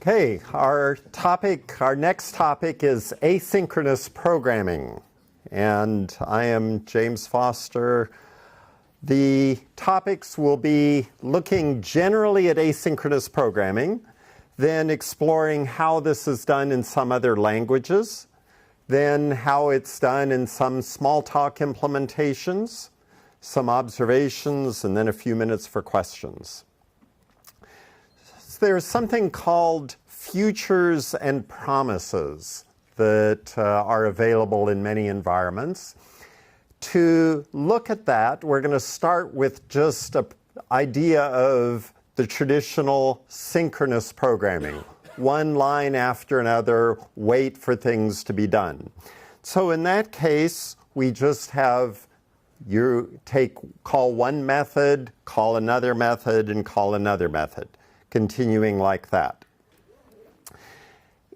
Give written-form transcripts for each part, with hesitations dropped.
Okay, our next topic is asynchronous programming. And I am James Foster. The topics will be looking generally at asynchronous programming, then exploring how this is done in some other languages, then how it's done in some Smalltalk implementations, some observations, and then a few minutes for questions. There's something called futures and promises that are available in many environments. To look at that, we're going to start with just an idea of the traditional synchronous programming. One line after another, wait for things to be done. So in that case, we just have call one method, call another method, and call another method, continuing like that.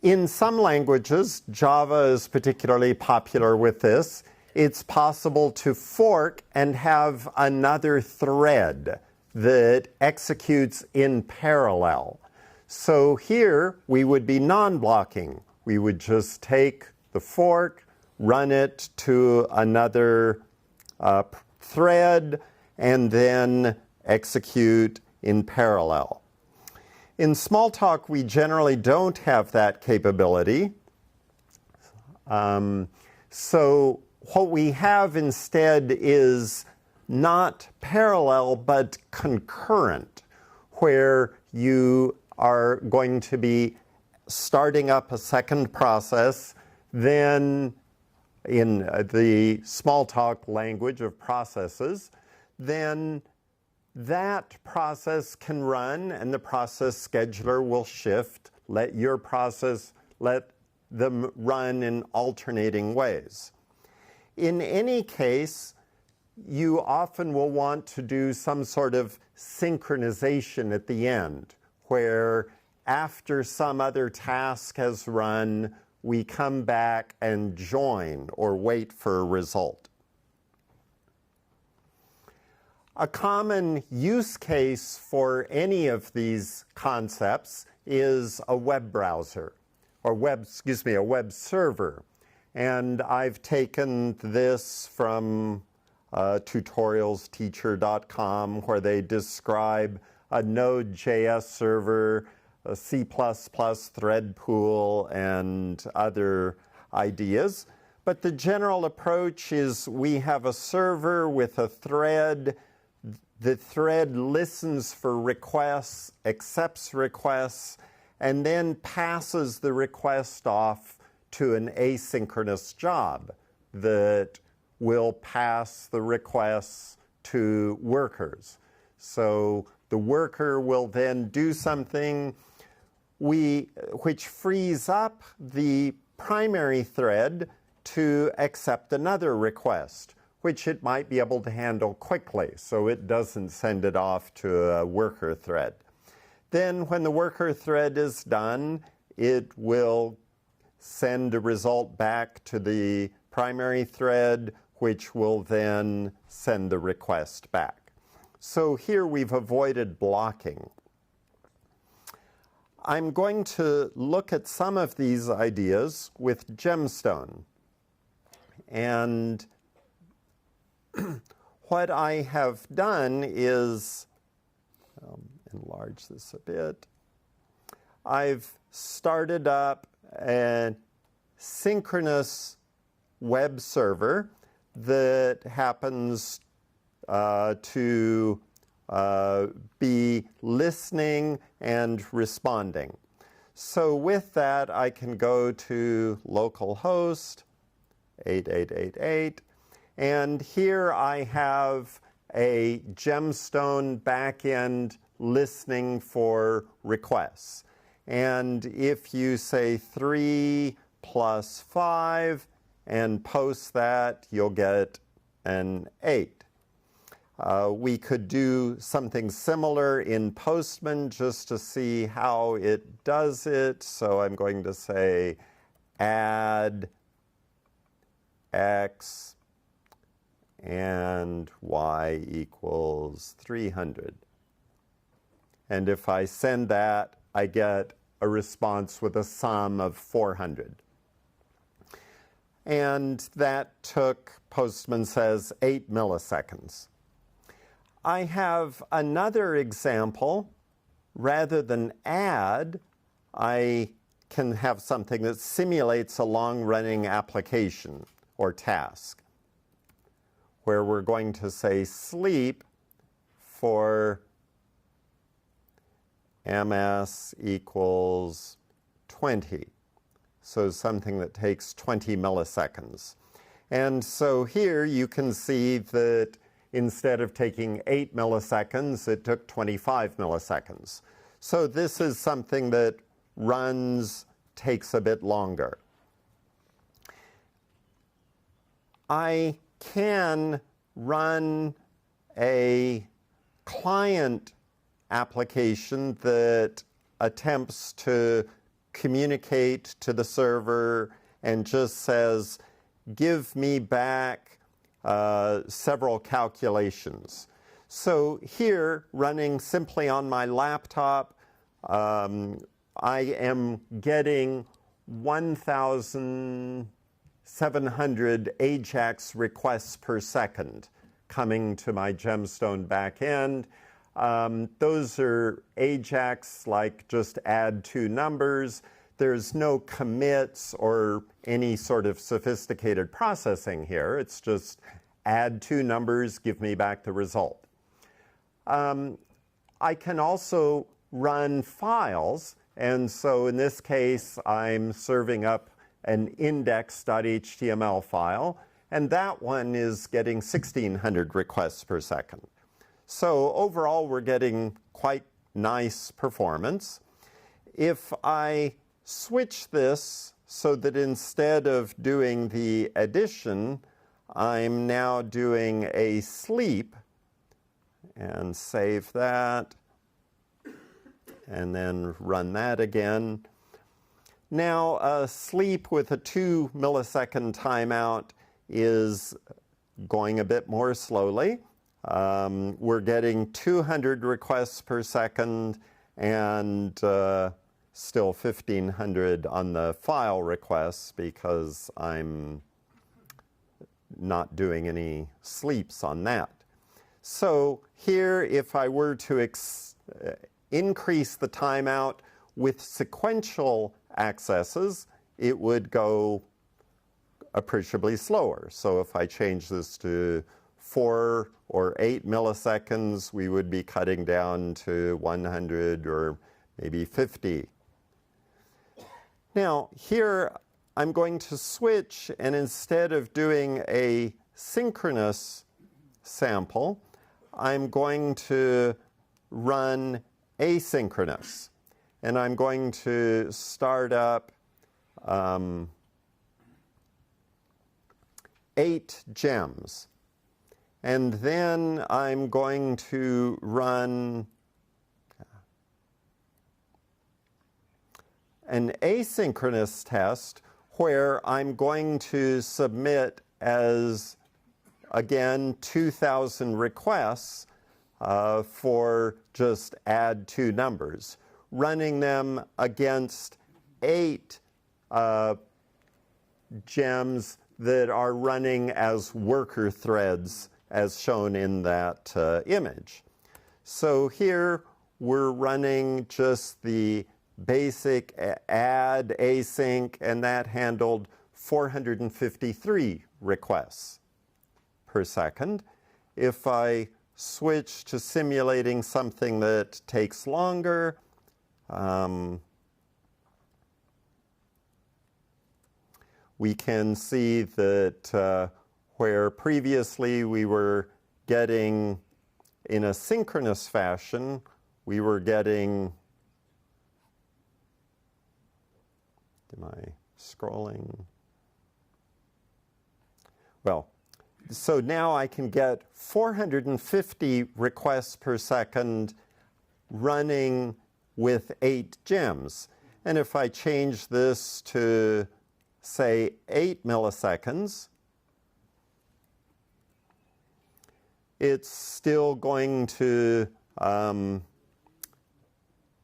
In some languages, Java is particularly popular with this. It's possible to fork and have another thread that executes in parallel. So here we would be non-blocking. We would just take the fork, run it to another thread, and then execute in parallel. In Smalltalk, we generally don't have that capability. So what we have instead is not parallel, but concurrent, where you are going to be starting up a second process, then in the Smalltalk language of processes, then that process can run and the process scheduler will shift, let them run in alternating ways. In any case, you often will want to do some sort of synchronization at the end, where after some other task has run, we come back and join or wait for a result. A common use case for any of these concepts is a web browser, or a web server. And I've taken this from tutorialsteacher.com, where they describe a Node.js server, a C++ thread pool, and other ideas. But the general approach is we have a server with a thread. The thread listens for requests, accepts requests, and then passes the request off to an asynchronous job that will pass the requests to workers. So the worker will then do something which frees up the primary thread to accept another request, which it might be able to handle quickly, so it doesn't send it off to a worker thread. Then when the worker thread is done, it will send a result back to the primary thread, which will then send the request back. So here we've avoided blocking. I'm going to look at some of these ideas with Gemstone. And what I have done is, enlarge this a bit, I've started up a synchronous web server that happens to be listening and responding. So with that, I can go to localhost 8888, and here I have a Gemstone backend listening for requests. And if you say 3 + 5 and post that, you'll get an 8. We could do something similar in Postman just to see how it does it. So I'm going to say add x and y = 300. And if I send that, I get a response with a sum of 400. And that took, Postman says, 8 milliseconds. I have another example. Rather than add, I can have something that simulates a long-running application or task, where we're going to say sleep for ms equals 20. So something that takes 20 milliseconds. And so here you can see that instead of taking 8 milliseconds, it took 25 milliseconds. So this is something that takes a bit longer. I can run a client application that attempts to communicate to the server and just says, give me back several calculations. So here, running simply on my laptop, I am getting 1,700 AJAX requests per second coming to my Gemstone backend. Those are AJAX, like just add 2 numbers. There's no commits or any sort of sophisticated processing here. It's just add 2 numbers, give me back the result. I can also run files, and so in this case, I'm serving up an index.html file, and that one is getting 1,600 requests per second. So overall, we're getting quite nice performance. If I switch this so that instead of doing the addition, I'm now doing a sleep, and save that, and then run that again. Now, a sleep with a 2 millisecond timeout is going a bit more slowly. We're getting 200 requests per second and still 1,500 on the file requests because I'm not doing any sleeps on that. So here, if I were to increase the timeout with sequential accesses, it would go appreciably slower. So if I change this to 4 or 8 milliseconds, we would be cutting down to 100 or maybe 50. Now, here I'm going to switch, and instead of doing a synchronous sample, I'm going to run asynchronous. And I'm going to start up 8 gems. And then I'm going to run an asynchronous test where I'm going to submit as, again, 2,000 requests for just add 2 numbers, running them against 8 gems that are running as worker threads as shown in that image. So here we're running just the basic add async, and that handled 453 requests per second. If I switch to simulating something that takes longer, we can see that where previously we were getting, in a synchronous fashion, we were getting, am I scrolling? Well, so now I can get 450 requests per second running with 8 gems. And if I change this to, say, 8 milliseconds,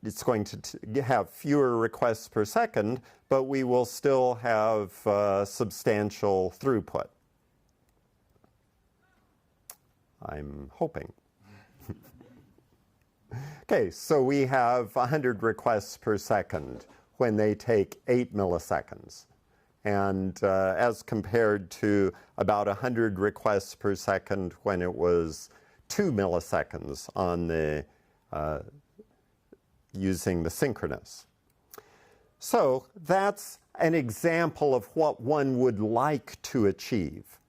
it's going to have fewer requests per second, but we will still have substantial throughput. I'm hoping. Okay, so we have 100 requests per second when they take 8 milliseconds. And as compared to about 100 requests per second when it was 2 milliseconds on the using the synchronous. So that's an example of what one would like to achieve.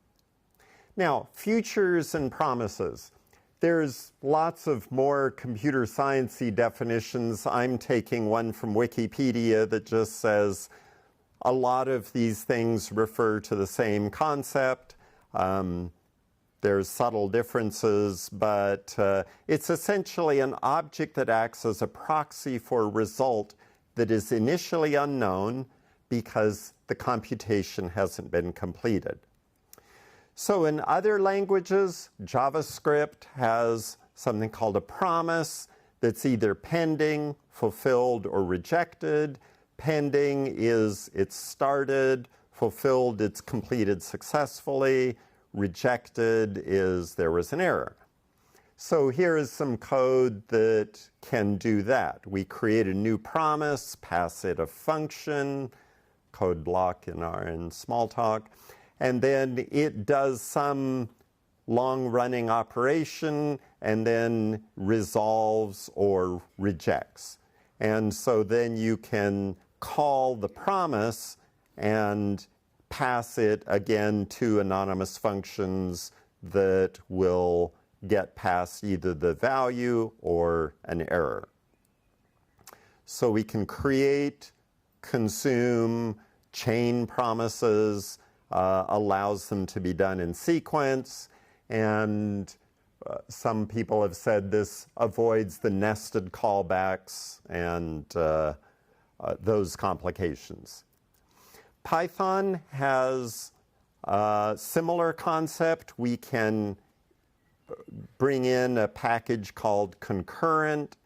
Now, futures and promises. There's lots of more computer science-y definitions. I'm taking one from Wikipedia that just says a lot of these things refer to the same concept. There's subtle differences, but it's essentially an object that acts as a proxy for a result that is initially unknown because the computation hasn't been completed. So in other languages, JavaScript has something called a promise that's either pending, fulfilled, or rejected. Pending is it's started, fulfilled, it's completed successfully, rejected is there was an error. So here is some code that can do that. We create a new promise, pass it a function, code block in Smalltalk, and then it does some long-running operation and then resolves or rejects. And so then you can call the promise and pass it again to anonymous functions that will get past either the value or an error. So we can create, consume, chain promises, allows them to be done in sequence, and some people have said this avoids the nested callbacks and those complications. Python has a similar concept. We can bring in a package called concurrent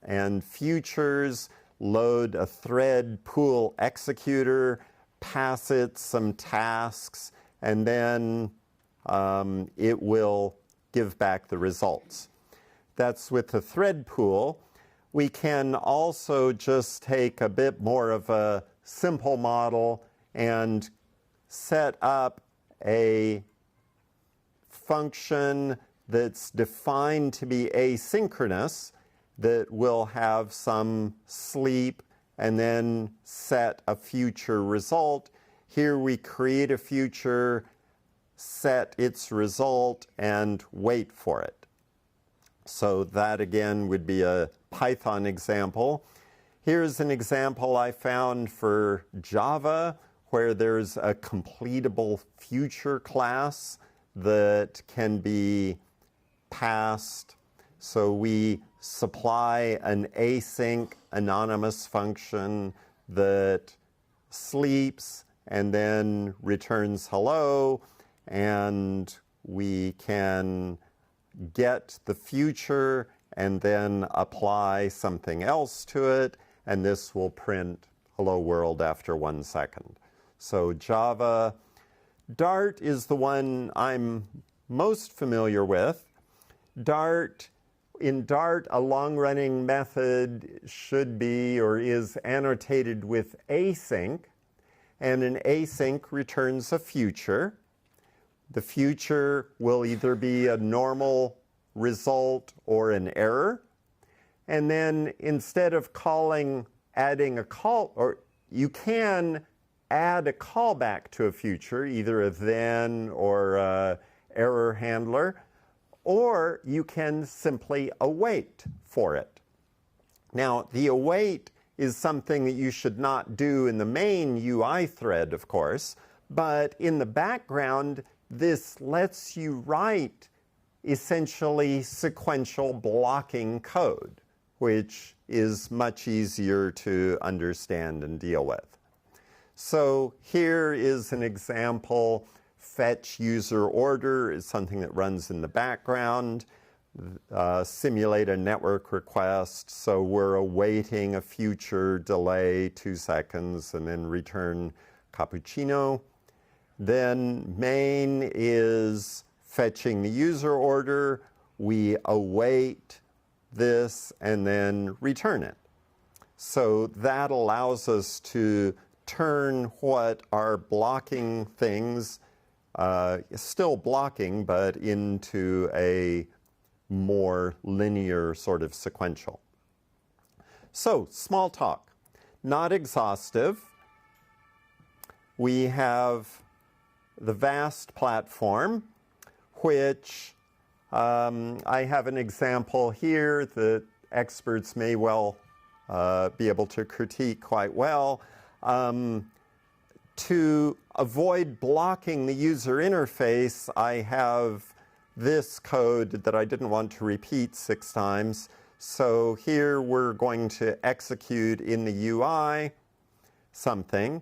and futures, load a thread pool executor, pass it some tasks, and then it will give back the results. That's with the thread pool. We can also just take a bit more of a simple model and set up a function that's defined to be asynchronous that will have some sleep and then set a future result. Here we create a future, set its result, and wait for it. So that again would be a Python example. Here's an example I found for Java where there's a completable future class that can be passed. So we supply an async anonymous function that sleeps and then returns hello, and we can get the future and then apply something else to it, and this will print hello world after 1 second. So Java. Dart is the one I'm most familiar with. In Dart, a long-running method should be or is annotated with async, and an async returns a future. The future will either be a normal result or an error. And then instead of adding a call, or you can add a callback to a future, either a then or a error handler, or you can simply await for it. Now, the await is something that you should not do in the main UI thread, of course, but in the background, this lets you write essentially sequential blocking code, which is much easier to understand and deal with. So here is an example. Fetch user order is something that runs in the background. simulate a network request, so we're awaiting a future delay 2 seconds and then return cappuccino. Then main is fetching the user order. We await this and then return it. So that allows us to turn what are blocking things, still blocking, but into a more linear sort of sequential. So, small talk, not exhaustive. We have the VAST platform, which I have an example here that experts may well be able to critique quite well. To avoid blocking the user interface, I have this code that I didn't want to repeat 6 times. So here we're going to execute in the UI something.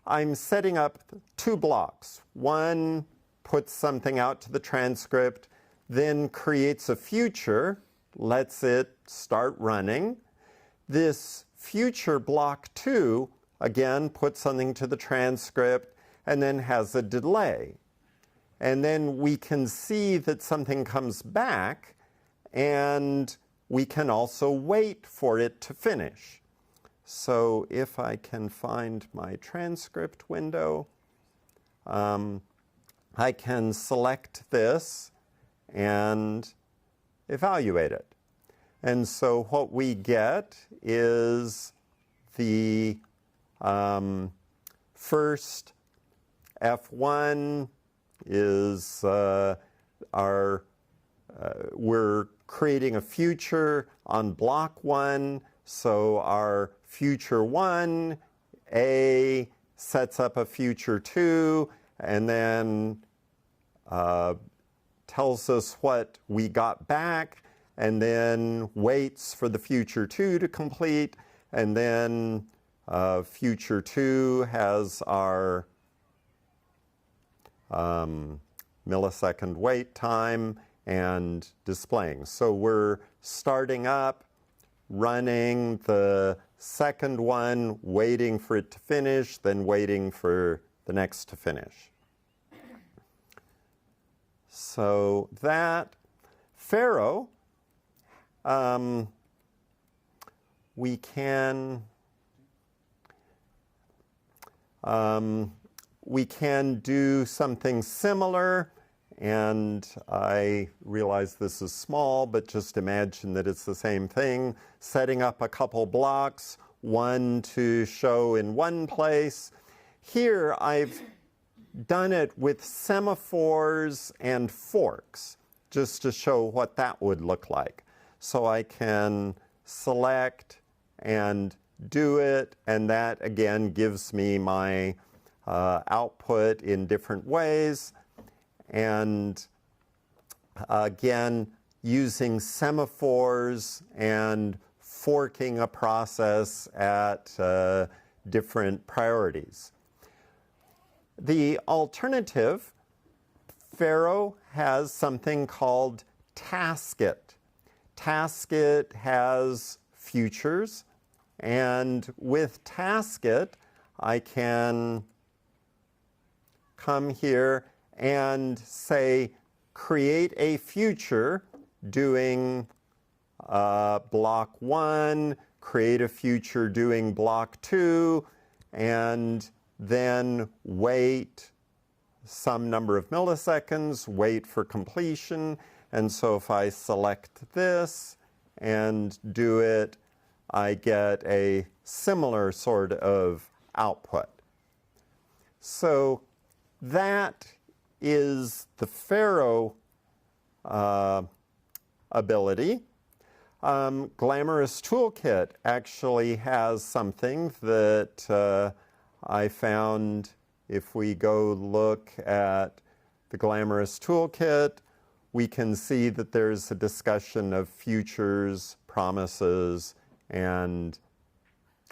I'm setting up 2 blocks. One puts something out to the transcript, then creates a future, lets it start running. This future block 2, again, puts something to the transcript and then has a delay. And then we can see that something comes back, and we can also wait for it to finish. So if I can find my transcript window, I can select this and evaluate it. And so what we get is the first F1 is we're creating a future on block 1, so our future 1, A, sets up a future 2, and then tells us what we got back, and then waits for the future 2 to complete, and then future 2 has our millisecond wait time and displaying. So we're starting up, running the second one, waiting for it to finish, then waiting for the next to finish. So that Pharaoh, we can do something similar, and I realize this is small, but just imagine that it's the same thing. Setting up a couple blocks, one to show in one place. Here I've done it with semaphores and forks, just to show what that would look like. So I can select and do it, and that again gives me my output in different ways. And again, using semaphores and forking a process at different priorities. The alternative, Pharaoh has something called Tasket. Tasket has futures, and with Tasket, I can come here and say, create a future doing block 1, create a future doing block 2, and then wait some number of milliseconds, wait for completion. And so if I select this and do it, I get a similar sort of output. So that is the Pharaoh ability. Glamorous Toolkit actually has something that I found. If we go look at the Glamorous Toolkit, we can see that there's a discussion of futures, promises, and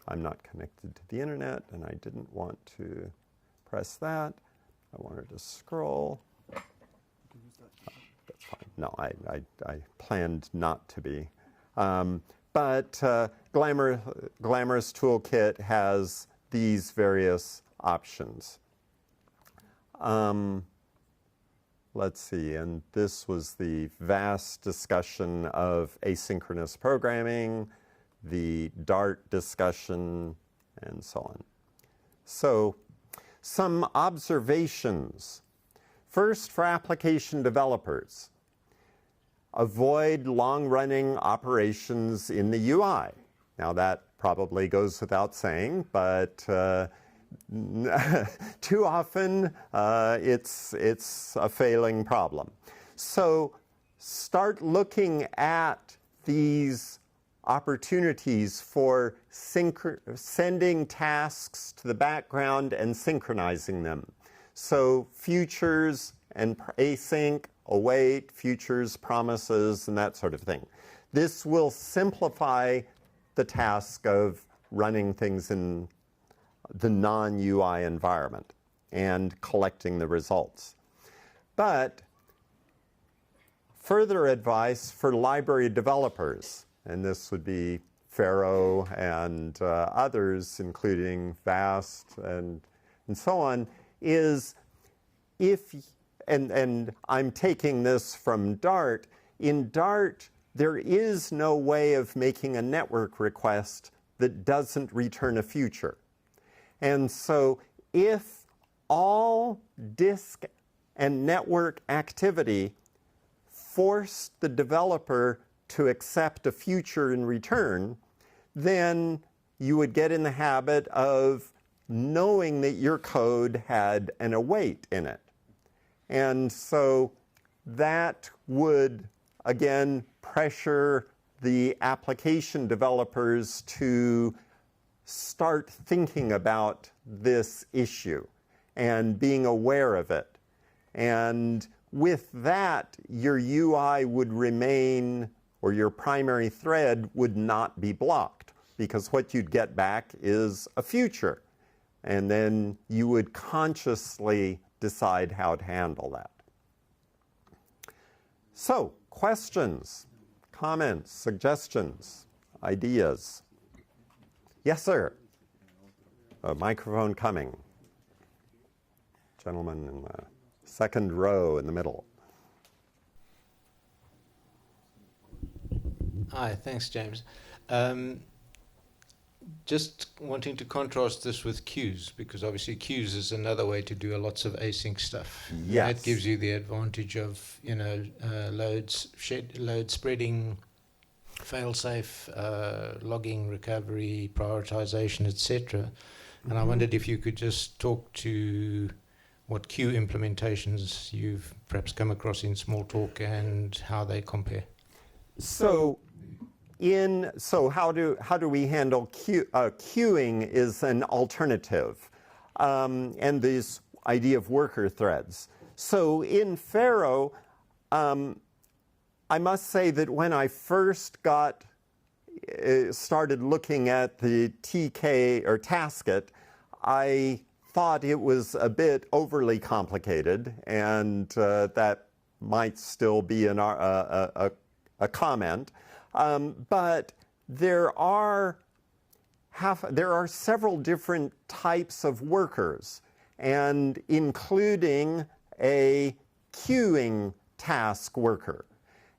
I'm not connected to the internet, and I didn't want to press that. I wanted to scroll. That's fine. No, I planned not to be. But Glamorous Toolkit has these various options. Let's see, and this was the vast discussion of asynchronous programming, the Dart discussion, and so on. So, some observations. First, for application developers, avoid long-running operations in the UI. Now, that probably goes without saying, but too often it's a failing problem. So start looking at these opportunities for sending tasks to the background and synchronizing them. So futures and async, await, futures, promises, and that sort of thing. This will simplify the task of running things in the non-UI environment and collecting the results. But further advice for library developers, and this would be Pharo and others, including Vast and so on, is and I'm taking this from Dart. In Dart, there is no way of making a network request that doesn't return a future. And so if all disk and network activity forced the developer to accept a future in return, then you would get in the habit of knowing that your code had an await in it. And so that would, again, pressure the application developers to start thinking about this issue and being aware of it. And with that, your UI would remain, or your primary thread would not be blocked, because what you'd get back is a future. And then you would consciously decide how to handle that. So, questions, comments, suggestions, ideas? Yes, sir. A microphone coming. Gentleman in the second row in the middle. Hi, thanks, James. Just wanting to contrast this with queues, because obviously queues is another way to do lots of async stuff. Yes. That gives you the advantage of, load spreading, fail-safe, logging, recovery, prioritization, etc. And I wondered if you could just talk to what queue implementations you've perhaps come across in Smalltalk and how they compare. So how do we handle queuing is an alternative, and this idea of worker threads. So in Pharo, I must say that when I first started looking at the TK or Tasket, I thought it was a bit overly complicated, and that might still be a comment. But there are several different types of workers, and including a queuing task worker.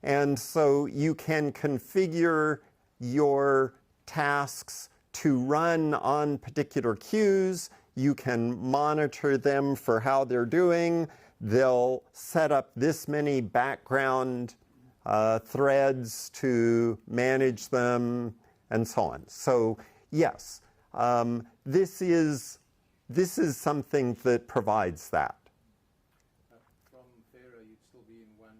And so you can configure your tasks to run on particular queues. You can monitor them for how they're doing. They'll set up this many background threads to manage them, and so on. So yes, this is something that provides that. From Pharo, you'd still be in one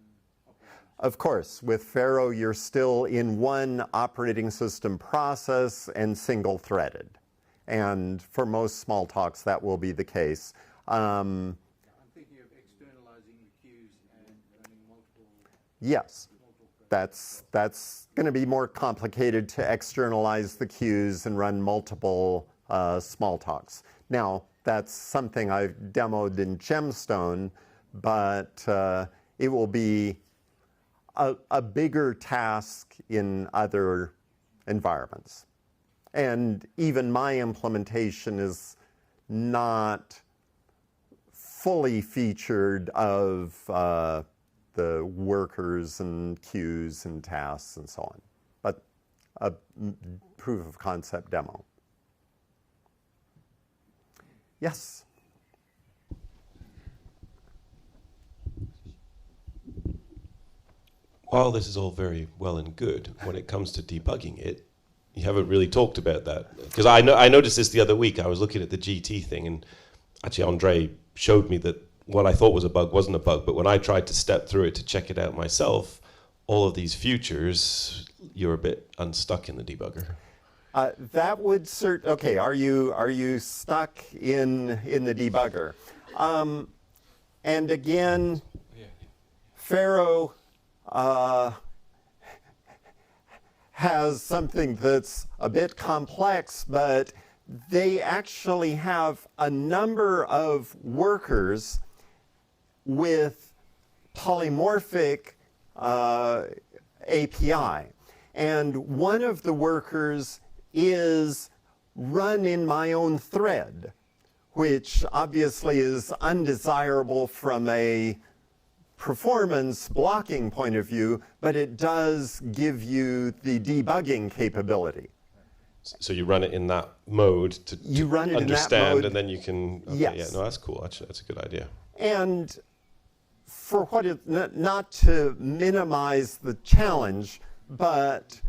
operating system. Of course, with Pharo, you're still in one operating system process and single-threaded. And for most Smalltalks, that will be the case. I'm thinking of externalizing the queues and running multiple. Yes. That's going to be more complicated to externalize the queues and run multiple Smalltalks. Now, that's something I've demoed in Gemstone, but it will be a bigger task in other environments. And even my implementation is not fully featured of the workers and queues and tasks and so on, but a proof of concept demo. Yes? While this is all very well and good, when it comes to debugging it, you haven't really talked about that. Because I noticed this the other week. I was looking at the GT thing, and actually Andre showed me that what I thought was a bug wasn't a bug, but when I tried to step through it to check it out myself, all of these futures, you're a bit unstuck in the debugger. That would okay, are you stuck in the debugger? And again, Pharaoh has something that's a bit complex, but they actually have a number of workers with polymorphic API. And one of the workers is run in my own thread, which obviously is undesirable from a performance blocking point of view, but it does give you the debugging capability. So you run it in that mode to understand, in that mode, and then you can. Okay, yes. Yeah, no, that's cool. Actually, that's a good idea. And for what it, not to minimize the challenge, but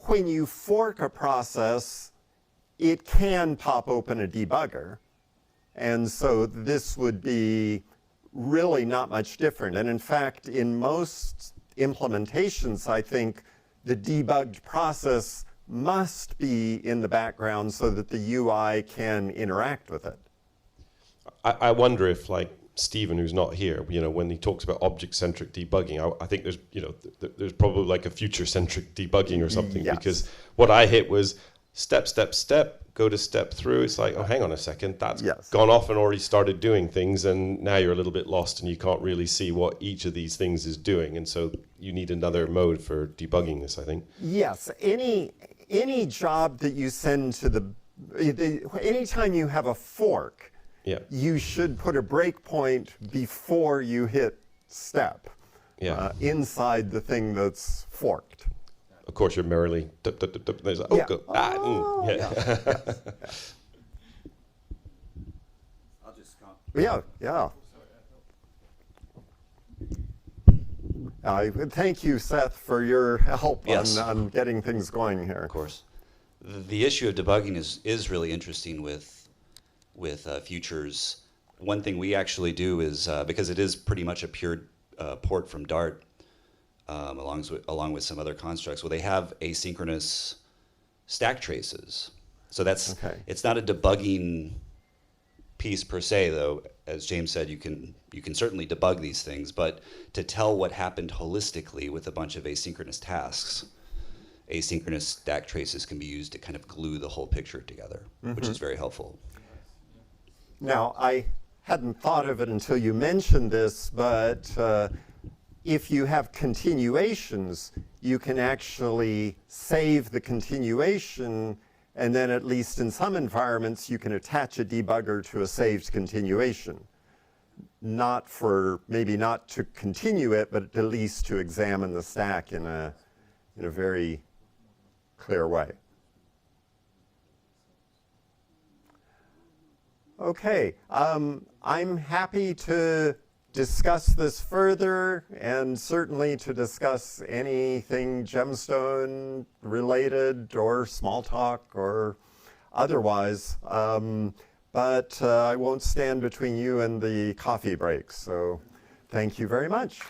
when you fork a process, it can pop open a debugger. And so this would be really not much different. And in fact, in most implementations, I think the debugged process must be in the background so that the UI can interact with it. I wonder if, like Stephen, who's not here, when he talks about object-centric debugging, I think there's, there's probably like a future-centric debugging or something. Yes. Because what I hit was step, step, step, go to step through. It's like, oh, hang on a second, that's gone off and already started doing things, and now you're a little bit lost and you can't really see what each of these things is doing. And so you need another mode for debugging this, I think. Yes, any job that you send to anytime you have a fork, you should put a breakpoint before you hit step inside the thing that's forked. Of course, you're merrily. There's like, yes. I'll just come. Yeah. Thank you, Seth, for your help on getting things going here. Of course. The issue of debugging is really interesting with futures. One thing we actually do is, because it is pretty much a pure port from Dart, along with some other constructs, well, they have asynchronous stack traces. So that's it's not a debugging piece per se, though. As James said, you can certainly debug these things, but to tell what happened holistically with a bunch of asynchronous tasks, asynchronous stack traces can be used to kind of glue the whole picture together, which is very helpful. Now, I hadn't thought of it until you mentioned this, but if you have continuations, you can actually save the continuation, and then at least in some environments, you can attach a debugger to a saved continuation. Maybe not to continue it, but at least to examine the stack in a very clear way. Okay, I'm happy to discuss this further, and certainly to discuss anything Gemstone related or Smalltalk or otherwise. But I won't stand between you and the coffee break, so thank you very much.